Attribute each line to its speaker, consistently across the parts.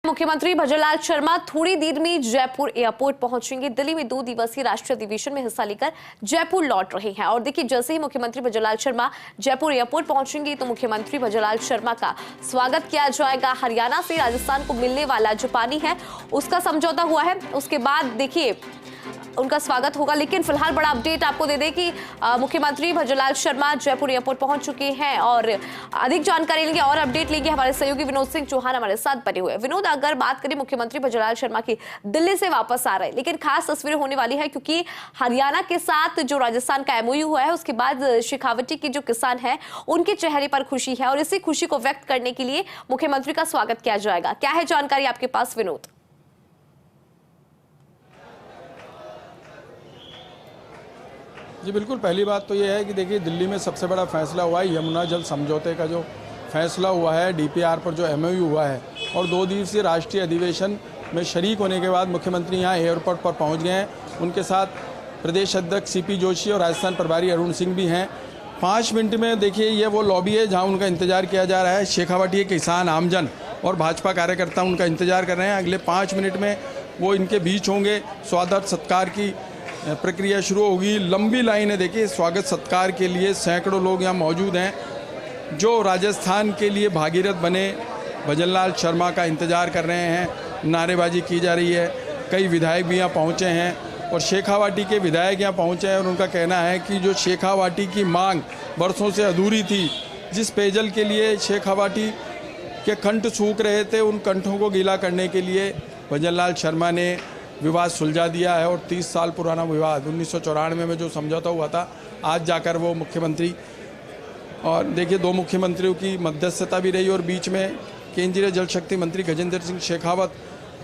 Speaker 1: मुख्यमंत्री भजनलाल शर्मा थोड़ी देर में जयपुर एयरपोर्ट पहुंचेंगे। दिल्ली में 2 दिवसीय राष्ट्रीय अधिवेशन में हिस्सा लेकर जयपुर लौट रहे हैं और देखिए, जैसे ही मुख्यमंत्री भजनलाल शर्मा जयपुर एयरपोर्ट पहुंचेंगे तो मुख्यमंत्री भजनलाल शर्मा का स्वागत किया जाएगा। हरियाणा से राजस्थान को मिलने वाला जो पानी है उसका समझौता हुआ है, उसके बाद देखिए उनका स्वागत होगा। लेकिन फिलहाल बड़ा अपडेट आपको दे दें कि मुख्यमंत्री भजनलाल शर्मा जयपुर एयरपोर्ट पहुंच चुके हैं और अधिक जानकारी लेंगे और अपडेट लेंगे। हमारे सहयोगी विनोद सिंह चौहान हमारे साथ बने हुए हैं। विनोद, अगर बात करें मुख्यमंत्री भजनलाल शर्मा की, दिल्ली से वापस आ रहे हैं, लेकिन खास तस्वीरें होने वाली है क्योंकि हरियाणा के साथ जो राजस्थान का एमओयू हुआ है उसके बाद शेखावटी के जो किसान है उनके चेहरे पर खुशी है और इसी खुशी को व्यक्त करने के लिए मुख्यमंत्री का स्वागत किया जाएगा। क्या है जानकारी आपके पास विनोद?
Speaker 2: जी बिल्कुल, पहली बात तो ये है कि देखिए, दिल्ली में सबसे बड़ा फैसला हुआ है यमुना जल समझौते का जो फैसला हुआ है, डीपीआर पर जो एमओयू हुआ है और 2 दिवसीय राष्ट्रीय अधिवेशन में शरीक होने के बाद मुख्यमंत्री यहाँ एयरपोर्ट पर पहुँच गए हैं। उनके साथ प्रदेश अध्यक्ष सीपी जोशी और राजस्थान प्रभारी अरुण सिंह भी हैं। 5 मिनट में देखिए, ये वो लॉबी है जहाँ उनका इंतजार किया जा रहा है। शेखावटी के किसान, आमजन और भाजपा कार्यकर्ता उनका इंतजार कर रहे हैं। अगले 5 मिनट में वो इनके बीच होंगे। स्वागत सत्कार की प्रक्रिया शुरू होगी। लंबी लाइन है, देखिए स्वागत सत्कार के लिए सैकड़ों लोग यहाँ मौजूद हैं जो राजस्थान के लिए भागीरथ बने भजनलाल शर्मा का इंतज़ार कर रहे हैं। नारेबाजी की जा रही है। कई विधायक भी यहाँ पहुँचे हैं और शेखावाटी के विधायक यहाँ पहुँचे हैं और उनका कहना है कि जो शेखावाटी की मांग बरसों से अधूरी थी, जिस पेयजल के लिए शेखावाटी के कंठ सूख रहे थे, उन कंठों को गीला करने के लिए भजनलाल शर्मा ने विवाद सुलझा दिया है। और 30 साल पुराना विवाद 1994 में जो समझौता हुआ था, आज जाकर वो मुख्यमंत्री और देखिए 2 मुख्यमंत्रियों की मध्यस्थता भी रही और बीच में केंद्रीय जल शक्ति मंत्री गजेंद्र सिंह शेखावत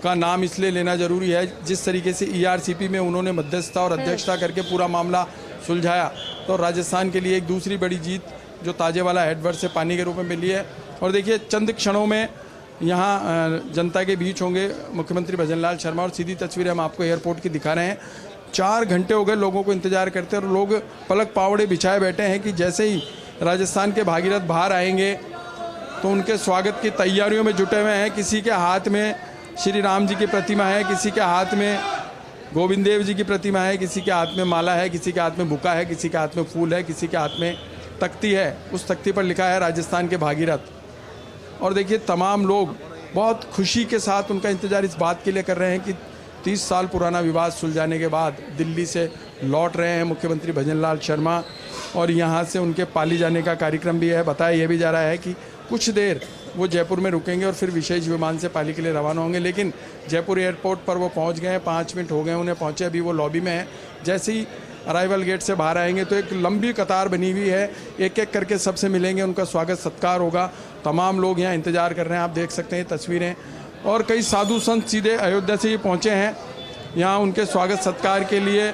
Speaker 2: का नाम इसलिए लेना जरूरी है, जिस तरीके से ईआरसीपी में उन्होंने मध्यस्थता और अध्यक्षता करके पूरा मामला सुलझाया। तो राजस्थान के लिए एक दूसरी बड़ी जीत जो ताजेवाला हेडवर्ड से पानी के रूप में मिली है। और देखिए, चंद क्षणों में यहाँ जनता के बीच होंगे मुख्यमंत्री भजनलाल शर्मा और सीधी तस्वीरें हम आपको एयरपोर्ट की दिखा रहे हैं। 4 घंटे हो गए लोगों को इंतजार करते और लोग पलक पावड़े बिछाए बैठे हैं कि जैसे ही राजस्थान के भागीरथ बाहर आएंगे तो उनके स्वागत की तैयारियों में जुटे हुए हैं। किसी के हाथ में श्री राम जी की प्रतिमा है, किसी के हाथ में गोविंद देव जी की प्रतिमा है, किसी के हाथ में माला है, किसी के हाथ में बुका है, किसी के हाथ में फूल है, किसी के हाथ में तख्ती है। उस तख्ती पर लिखा है राजस्थान के भागीरथ। और देखिए, तमाम लोग बहुत खुशी के साथ उनका इंतज़ार इस बात के लिए कर रहे हैं कि 30 साल पुराना विवाद सुलझाने के बाद दिल्ली से लौट रहे हैं मुख्यमंत्री भजनलाल शर्मा और यहाँ से उनके पाली जाने का कार्यक्रम भी है। बताया यह भी जा रहा है कि कुछ देर वो जयपुर में रुकेंगे और फिर विशेष विमान से पाली के लिए रवाना होंगे। लेकिन जयपुर एयरपोर्ट पर वो पहुँच गए हैं। 5 मिनट हो गए उन्हें पहुँचे, अभी वो लॉबी में है। जैसे ही अराइवल गेट से बाहर आएंगे तो एक लंबी कतार बनी हुई है, एक एक करके सबसे मिलेंगे, उनका स्वागत सत्कार होगा। तमाम लोग यहाँ इंतजार कर रहे हैं, आप देख सकते हैं तस्वीरें। और कई साधु संत सीधे अयोध्या से ही पहुँचे हैं यहाँ उनके स्वागत सत्कार के लिए।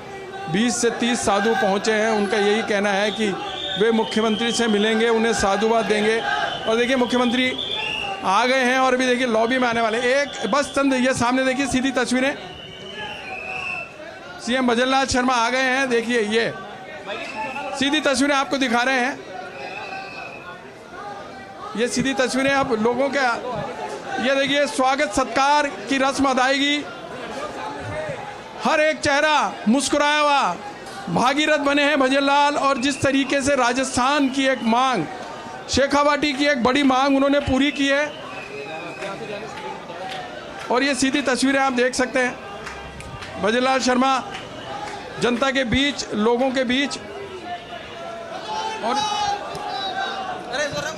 Speaker 2: 20 से 30 साधु पहुँचे हैं। उनका यही कहना है कि वे मुख्यमंत्री से मिलेंगे, उन्हें साधुवाद देंगे। और देखिए, मुख्यमंत्री आ गए हैं और अभी देखिए लॉबी में आने वाले। एक बस चंद ये सामने देखिए सीधी तस्वीरें, सीएम भजनलाल शर्मा आ गए हैं। देखिए, ये सीधी तस्वीरें आपको दिखा रहे हैं। ये सीधी तस्वीरें अब लोगों के, ये देखिए स्वागत सत्कार की रस्म अदायगी। हर एक चेहरा मुस्कुराया हुआ। भागीरथ बने हैं भजनलाल और जिस तरीके से राजस्थान की एक मांग, शेखावाटी की एक बड़ी मांग उन्होंने पूरी की है। और ये सीधी तस्वीरें आप देख सकते हैं, भजनलाल शर्मा जनता के बीच, लोगों के बीच। और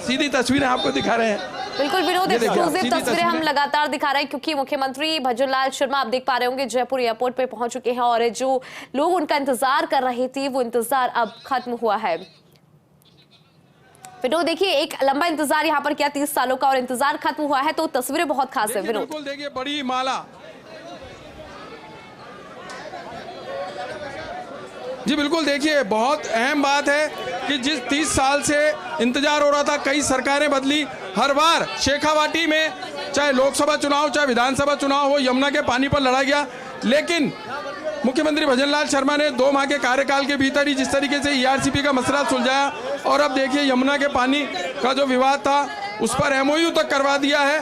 Speaker 2: सीधी तस्वीरें आपको दिखा रहे हैं।
Speaker 1: बिल्कुल विनोद, एक्सक्लूसिव तस्वीरें हम लगातार दिखा रहे हैं क्योंकि मुख्यमंत्री भजनलाल शर्मा आप देख पा रहे होंगे जयपुर एयरपोर्ट पे पहुंच चुके हैं और जो लोग उनका इंतजार कर रहे थे वो इंतजार अब खत्म हुआ है। विनोद, देखिए एक लंबा इंतजार यहाँ पर किया 30 सालों का और इंतजार खत्म हुआ है तो तस्वीरें बहुत खास है। विनोद,
Speaker 2: बिल्कुल देखिए, बड़ी माला। जी बिल्कुल, देखिए बहुत अहम बात है कि जिस 30 साल से इंतजार हो रहा था, कई सरकारें बदली, हर बार शेखावाटी में चाहे लोकसभा चुनाव चाहे विधानसभा चुनाव हो, यमुना के पानी पर लड़ा गया। लेकिन मुख्यमंत्री भजनलाल शर्मा ने 2 माह के कार्यकाल के भीतर ही जिस तरीके से ईआरसीपी का मसला सुलझाया और अब देखिए यमुना के पानी का जो विवाद था उस पर एमओयू तक करवा दिया है।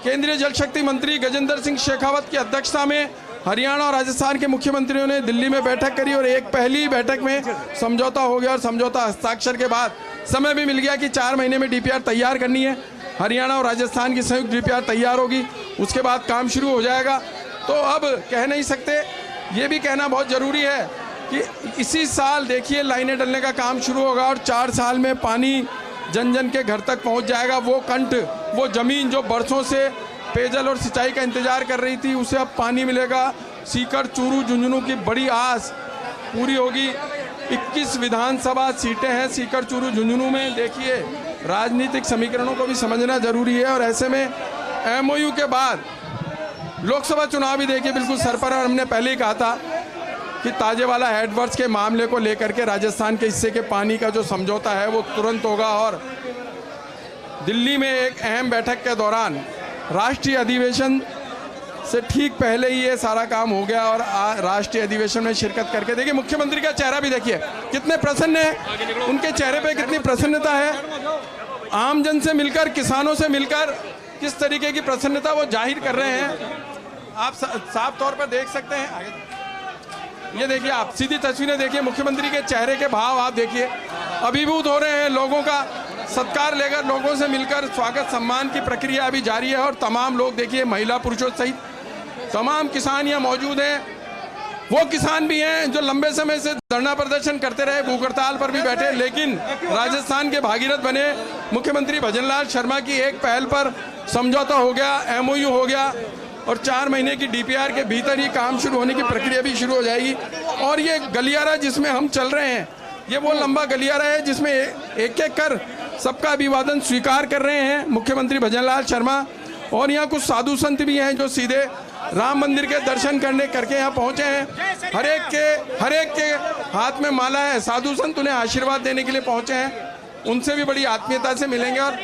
Speaker 2: केंद्रीय जल शक्ति मंत्री गजेंद्र सिंह शेखावत की अध्यक्षता में हरियाणा और राजस्थान के मुख्यमंत्रियों ने दिल्ली में बैठक करी और एक पहली बैठक में समझौता हो गया और समझौता हस्ताक्षर के बाद समय भी मिल गया कि 4 महीने में डीपीआर तैयार करनी है। हरियाणा और राजस्थान की संयुक्त डीपीआर तैयार होगी, उसके बाद काम शुरू हो जाएगा। तो अब कह नहीं सकते, ये भी कहना बहुत ज़रूरी है कि इसी साल देखिए लाइनें डलने का काम शुरू होगा और 4 साल में पानी जन जन के घर तक पहुंच जाएगा। वो कंठ, वो ज़मीन जो बरसों से पेयजल और सिंचाई का इंतजार कर रही थी, उसे अब पानी मिलेगा। सीकर, चूरू, झुंझुनू की बड़ी आस पूरी होगी। 21 विधानसभा सीटें हैं सीकर, चूरू, झुंझुनू में। देखिए राजनीतिक समीकरणों को भी समझना जरूरी है और ऐसे में एमओयू के बाद लोकसभा चुनाव भी देखिए बिल्कुल सर पर। और हमने पहले ही कहा था कि ताजेवाला हेडवर्क्स के मामले को लेकर के राजस्थान के हिस्से के पानी का जो समझौता है वो तुरंत होगा। और दिल्ली में एक अहम बैठक के दौरान राष्ट्रीय अधिवेशन से ठीक पहले ही ये सारा काम हो गया और राष्ट्रीय अधिवेशन में शिरकत करके देखिए मुख्यमंत्री का चेहरा भी देखिए कितने प्रसन्न है, उनके चेहरे पे कितनी प्रसन्नता है। आमजन से मिलकर, किसानों से मिलकर किस तरीके की प्रसन्नता वो जाहिर कर रहे हैं, आप साफ तौर पर देख सकते हैं। ये देखिए, आप सीधी तस्वीरें देखिए, मुख्यमंत्री के चेहरे के भाव आप देखिए, अभिभूत हो रहे हैं। लोगों का सत्कार लेकर, लोगों से मिलकर स्वागत सम्मान की प्रक्रिया अभी जारी है और तमाम लोग देखिए, महिला पुरुषों सहित तमाम किसान यहाँ मौजूद हैं। वो किसान भी हैं जो लंबे समय से धरना प्रदर्शन करते रहे, भूख हड़ताल पर भी बैठे, लेकिन राजस्थान के भागीरथ बने मुख्यमंत्री भजनलाल शर्मा की एक पहल पर समझौता हो गया, एमओयू हो गया और 4 महीने की डीपीआर के भीतर ही काम शुरू होने की प्रक्रिया भी शुरू हो जाएगी। और ये गलियारा जिसमें हम चल रहे हैं, ये वो लंबा गलियारा है जिसमें एक एक कर सबका अभिवादन स्वीकार कर रहे हैं मुख्यमंत्री भजनलाल शर्मा। और यहाँ कुछ साधु संत भी हैं जो सीधे राम मंदिर के दर्शन करके यहाँ पहुँचे हैं। हर एक के हाथ में माला है, साधु संत उन्हें आशीर्वाद देने के लिए पहुँचे हैं, उनसे भी बड़ी आत्मीयता से मिलेंगे। और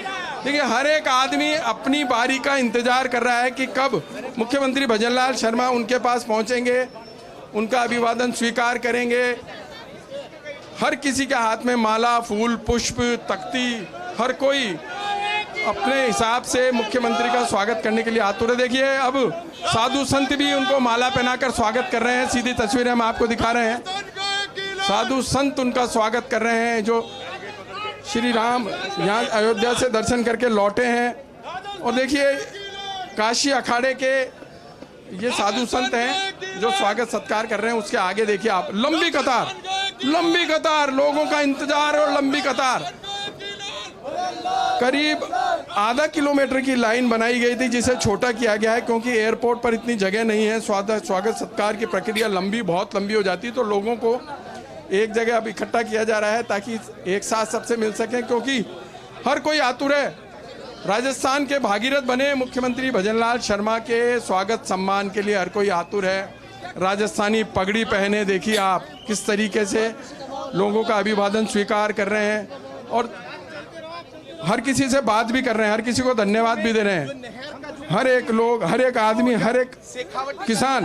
Speaker 2: देखिए, हर एक आदमी अपनी बारी का इंतजार कर रहा है कि कब मुख्यमंत्री भजनलाल शर्मा उनके पास पहुंचेंगे, उनका अभिवादन स्वीकार करेंगे। हर किसी के हाथ में माला, फूल, पुष्प, तख्ती, हर कोई अपने हिसाब से मुख्यमंत्री का स्वागत करने के लिए आतुर है। देखिए, अब साधु संत भी उनको माला पहनाकर स्वागत कर रहे हैं। सीधी तस्वीरें हम आपको दिखा रहे हैं, साधु संत उनका स्वागत कर रहे हैं जो श्री राम यहाँ अयोध्या से दर्शन करके लौटे हैं। और देखिए, काशी अखाड़े के ये साधु संत हैं जो स्वागत सत्कार कर रहे हैं। उसके आगे देखिए आप, लंबी कतार, लोगों का इंतजार और लंबी कतार। करीब आधा किलोमीटर की लाइन बनाई गई थी जिसे छोटा किया गया है क्योंकि एयरपोर्ट पर इतनी जगह नहीं है। स्वागत सत्कार की प्रक्रिया बहुत लंबी हो जाती है, तो लोगों को एक जगह अब इकट्ठा किया जा रहा है ताकि एक साथ सबसे मिल सकें, क्योंकि हर कोई आतुर है। राजस्थान के भागीरथ बने मुख्यमंत्री भजनलाल शर्मा के स्वागत सम्मान के लिए हर कोई आतुर है। राजस्थानी पगड़ी पहने देखिए आप किस तरीके से लोगों का अभिवादन स्वीकार कर रहे हैं और हर किसी से बात भी कर रहे हैं, हर किसी को धन्यवाद भी दे रहे हैं। हर एक लोग, हर एक आदमी, हर एक किसान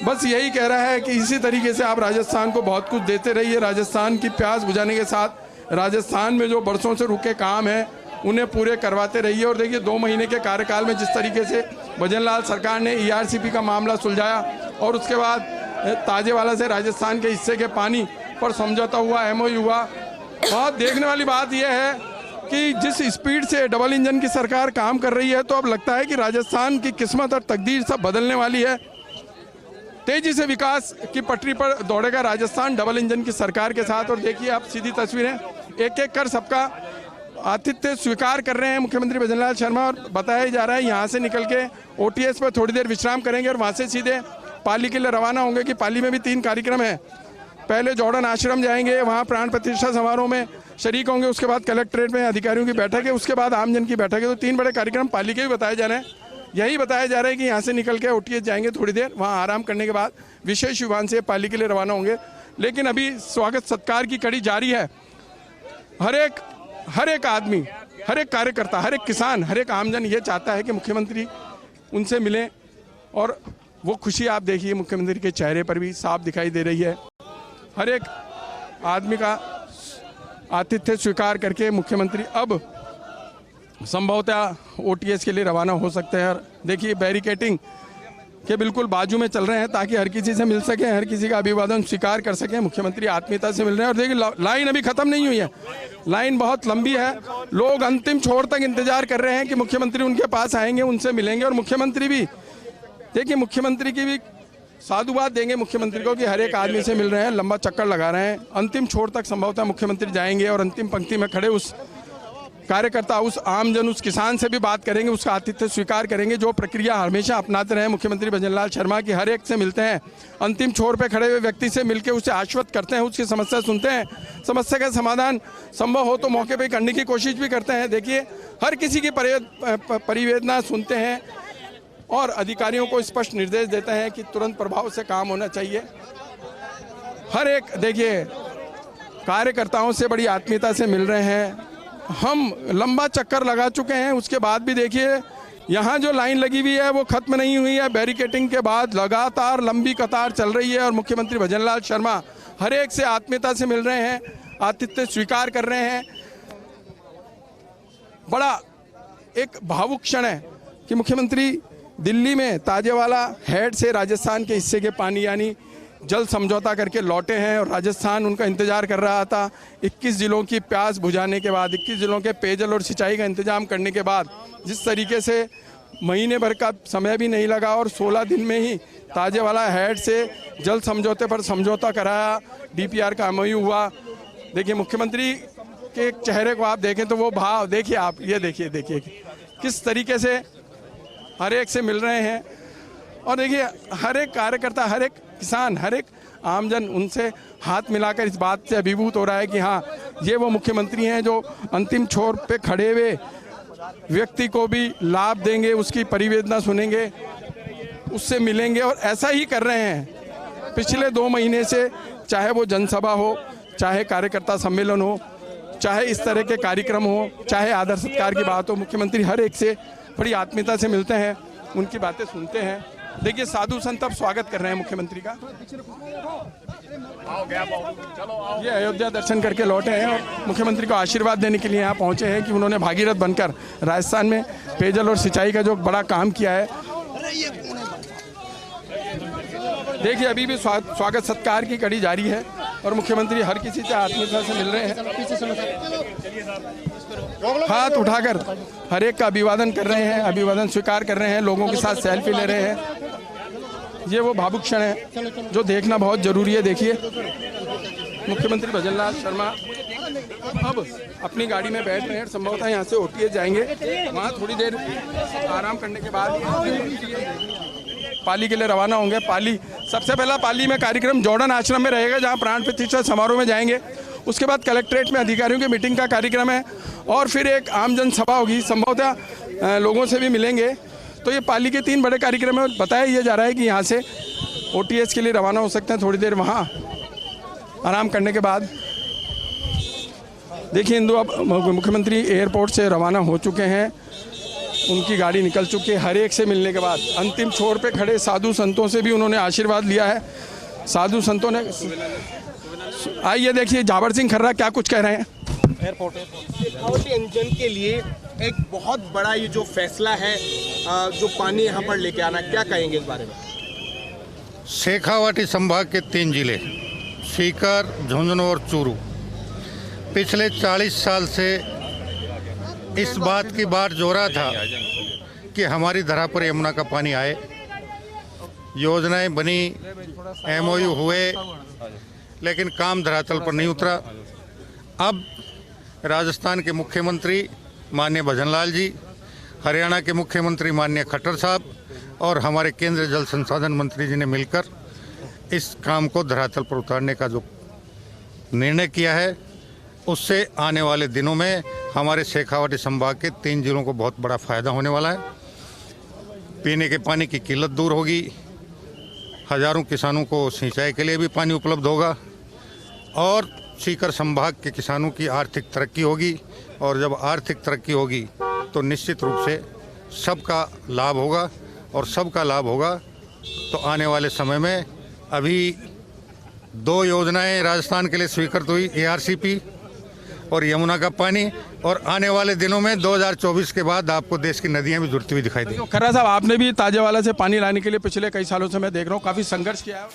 Speaker 2: बस यही कह रहा है कि इसी तरीके से आप राजस्थान को बहुत कुछ देते रहिए। राजस्थान की प्यास बुझाने के साथ राजस्थान में जो बरसों से रुके काम हैं उन्हें पूरे करवाते रहिए। और देखिए, 2 महीने के कार्यकाल में जिस तरीके से भजनलाल सरकार ने ERCP का मामला सुलझाया और उसके बाद ताजेवाला से राजस्थान के हिस्से के पानी पर समझौता हुआ, MOU हुआ। बहुत देखने वाली बात यह है कि जिस स्पीड से डबल इंजन की सरकार काम कर रही है, तो अब लगता है कि राजस्थान की किस्मत और तकदीर सब बदलने वाली है। तेजी से विकास की पटरी पर दौड़ेगा राजस्थान डबल इंजन की सरकार के साथ। और देखिए आप सीधी तस्वीरें, एक एक कर सबका आतिथ्य स्वीकार कर रहे हैं मुख्यमंत्री भजनलाल शर्मा। और बताया जा रहा है यहाँ से निकल के OTS पर थोड़ी देर विश्राम करेंगे और वहाँ से सीधे पाली के लिए रवाना होंगे। कि पाली में भी 3 कार्यक्रम हैं। पहले जॉर्डन आश्रम जाएंगे, वहाँ प्राण प्रतिष्ठा समारोह में शरीक होंगे, उसके बाद कलेक्ट्रेट में अधिकारियों की बैठक है, उसके बाद आमजन की बैठक है। तो 3 बड़े कार्यक्रम पाली के भी बताए जा रहे हैं। यही बताया जा रहा है कि यहाँ से निकल के OTS जाएंगे, थोड़ी देर वहाँ आराम करने के बाद विशेष विमान से पाली के लिए रवाना होंगे। लेकिन अभी स्वागत सत्कार की कड़ी जारी है। हर एक आदमी, हर एक कार्यकर्ता, हर एक किसान, हर एक आमजन ये चाहता है कि मुख्यमंत्री उनसे मिलें। और वो खुशी आप देखिए मुख्यमंत्री के चेहरे पर भी साफ दिखाई दे रही है। हर एक आदमी का आतिथ्य स्वीकार करके मुख्यमंत्री अब संभवतः ओटीएस के लिए रवाना हो सकते हैं। देखिए बैरिकेटिंग के बिल्कुल बाजू में चल रहे हैं ताकि हर किसी से मिल सके, हर किसी का अभिवादन स्वीकार कर सकें। मुख्यमंत्री आत्मीयता से मिल रहे हैं और देखिए लाइन अभी ख़त्म नहीं हुई है, लाइन बहुत लंबी है। लोग अंतिम छोर तक इंतजार कर रहे हैं कि मुख्यमंत्री उनके पास आएंगे, उनसे मिलेंगे। और मुख्यमंत्री भी देखिए, मुख्यमंत्री की भी साधुवाद देंगे मुख्यमंत्री को कि हर एक आदमी से मिल रहे हैं, लंबा चक्कर लगा रहे हैं। अंतिम छोर तक संभवतः मुख्यमंत्री जाएंगे और अंतिम पंक्ति में खड़े उस कार्यकर्ता, उस आमजन, उस किसान से भी बात करेंगे, उसका आतिथ्य स्वीकार करेंगे। जो प्रक्रिया हमेशा अपनाते रहे मुख्यमंत्री भजनलाल शर्मा की, हर एक से मिलते हैं, अंतिम छोर पे खड़े हुए व्यक्ति से मिलकर उसे आश्वस्त करते हैं, उसकी समस्या सुनते हैं, समस्या का समाधान संभव हो तो मौके पे करने की कोशिश भी करते हैं। देखिए हर किसी की परिवेदना सुनते हैं और अधिकारियों को स्पष्ट निर्देश देते हैं कि तुरंत प्रभाव से काम होना चाहिए। हर एक देखिए कार्यकर्ताओं से बड़ी आत्मीयता से मिल रहे हैं। हम लंबा चक्कर लगा चुके हैं, उसके बाद भी देखिए यहाँ जो लाइन लगी हुई है वो खत्म नहीं हुई है। बैरिकेटिंग के बाद लगातार लंबी कतार चल रही है और मुख्यमंत्री भजनलाल शर्मा हर एक से आत्मीयता से मिल रहे हैं, आतिथ्य स्वीकार कर रहे हैं। बड़ा एक भावुक क्षण है कि मुख्यमंत्री दिल्ली में ताजेवाला हेड से राजस्थान के हिस्से के पानी यानी जल समझौता करके लौटे हैं और राजस्थान उनका इंतजार कर रहा था। 21 जिलों की प्यास बुझाने के बाद, 21 जिलों के पेयजल और सिंचाई का इंतजाम करने के बाद जिस तरीके से महीने भर का समय भी नहीं लगा और 16 दिन में ही ताजेवाला हेड से जल समझौते पर समझौता कराया, डीपीआर का एमओयू हुआ। देखिए मुख्यमंत्री के चेहरे को आप देखें तो वो भाव देखिए, आप ये देखिए किस तरीके से हर एक से मिल रहे हैं। और देखिए हर एक कार्यकर्ता, हर एक किसान, हर एक आमजन उनसे हाथ मिलाकर इस बात से अभिभूत हो रहा है कि हाँ, ये वो मुख्यमंत्री हैं जो अंतिम छोर पे खड़े हुए व्यक्ति को भी लाभ देंगे, उसकी परिवेदना सुनेंगे, उससे मिलेंगे। और ऐसा ही कर रहे हैं पिछले 2 महीने से, चाहे वो जनसभा हो, चाहे कार्यकर्ता सम्मेलन हो, चाहे इस तरह के कार्यक्रम हो, चाहे आदर सत्कार की बात हो। मुख्यमंत्री हर एक से बड़ी आत्मीयता से मिलते हैं, उनकी बातें सुनते हैं। देखिए साधु संत अब स्वागत कर रहे हैं मुख्यमंत्री का। ये अयोध्या दर्शन करके लौटे हैं और मुख्यमंत्री को आशीर्वाद देने के लिए यहाँ पहुँचे हैं कि उन्होंने भागीरथ बनकर राजस्थान में पेयजल और सिंचाई का जो बड़ा काम किया है। देखिए अभी भी स्वागत सत्कार की कड़ी जारी है और मुख्यमंत्री हर किसी से आत्मीयता से मिल रहे हैं, हाथ उठाकर हर एक का अभिवादन कर रहे हैं, अभिवादन स्वीकार कर रहे हैं, लोगों के साथ सेल्फी ले रहे हैं। ये वो भावुक क्षण है जो देखना बहुत जरूरी है। देखिए मुख्यमंत्री भजनलाल शर्मा अब अपनी गाड़ी में बैठ रहे हैं, संभवतः यहाँ से ओटीएस जाएंगे, वहाँ थोड़ी देर आराम करने के बाद पाली के लिए रवाना होंगे। पाली सबसे पहला पाली में कार्यक्रम जॉर्डन आश्रम में रहेगा जहाँ प्राण प्रतिष्ठा समारोह में जाएंगे। उसके बाद कलेक्ट्रेट में अधिकारियों की मीटिंग का कार्यक्रम है और फिर एक आम जन सभा होगी, संभवतः लोगों से भी मिलेंगे। तो ये पाली के 3 बड़े कार्यक्रम है। बताया ये जा रहा है कि यहाँ से ओटीएस के लिए रवाना हो सकते हैं, थोड़ी देर वहाँ आराम करने के बाद। देखिए इंदु अब मुख्यमंत्री एयरपोर्ट से रवाना हो चुके हैं, उनकी गाड़ी निकल चुकी है। हर एक से मिलने के बाद अंतिम छोर पे खड़े साधु संतों से भी उन्होंने आशीर्वाद लिया है। साधु संतों ने आइए देखिए जाबर सिंह खर्रा क्या कुछ कह रहे हैं।
Speaker 3: एयरपोर्ट इंजन के लिए एक बहुत बड़ा ये जो फैसला है, जो पानी यहाँ पर लेके आना, क्या कहेंगे इस बारे में?
Speaker 4: शेखावाटी संभाग के 3 जिले सीकर, झुंझुनू और चूरू पिछले 40 साल से इस बात की बात जो रहा था कि हमारी धरा पर यमुना का पानी आए। योजनाएं बनी, एमओयू हुए, लेकिन काम धरातल पर नहीं उतरा। अब राजस्थान के मुख्यमंत्री माननीय भजनलाल जी, हरियाणा के मुख्यमंत्री माननीय खट्टर साहब और हमारे केंद्रीय जल संसाधन मंत्री जी ने मिलकर इस काम को धरातल पर उतारने का जो निर्णय किया है, उससे आने वाले दिनों में हमारे शेखावाटी संभाग के 3 जिलों को बहुत बड़ा फ़ायदा होने वाला है। पीने के पानी की किल्लत दूर होगी, हज़ारों किसानों को सिंचाई के लिए भी पानी उपलब्ध होगा और सीकर संभाग के किसानों की आर्थिक तरक्की होगी। और जब आर्थिक तरक्की होगी तो निश्चित रूप से सबका लाभ होगा और सबका लाभ होगा तो आने वाले समय में अभी 2 योजनाएं राजस्थान के लिए स्वीकृत हुई। ARCP और यमुना का पानी, और आने वाले दिनों में 2024 के बाद आपको देश की नदियां भी जुड़ती हुई दिखाई देंगी।
Speaker 2: खर्रा साहब, आपने भी ताजेवाला से पानी लाने के लिए पिछले कई सालों से मैं देख रहा हूँ काफ़ी संघर्ष किया है।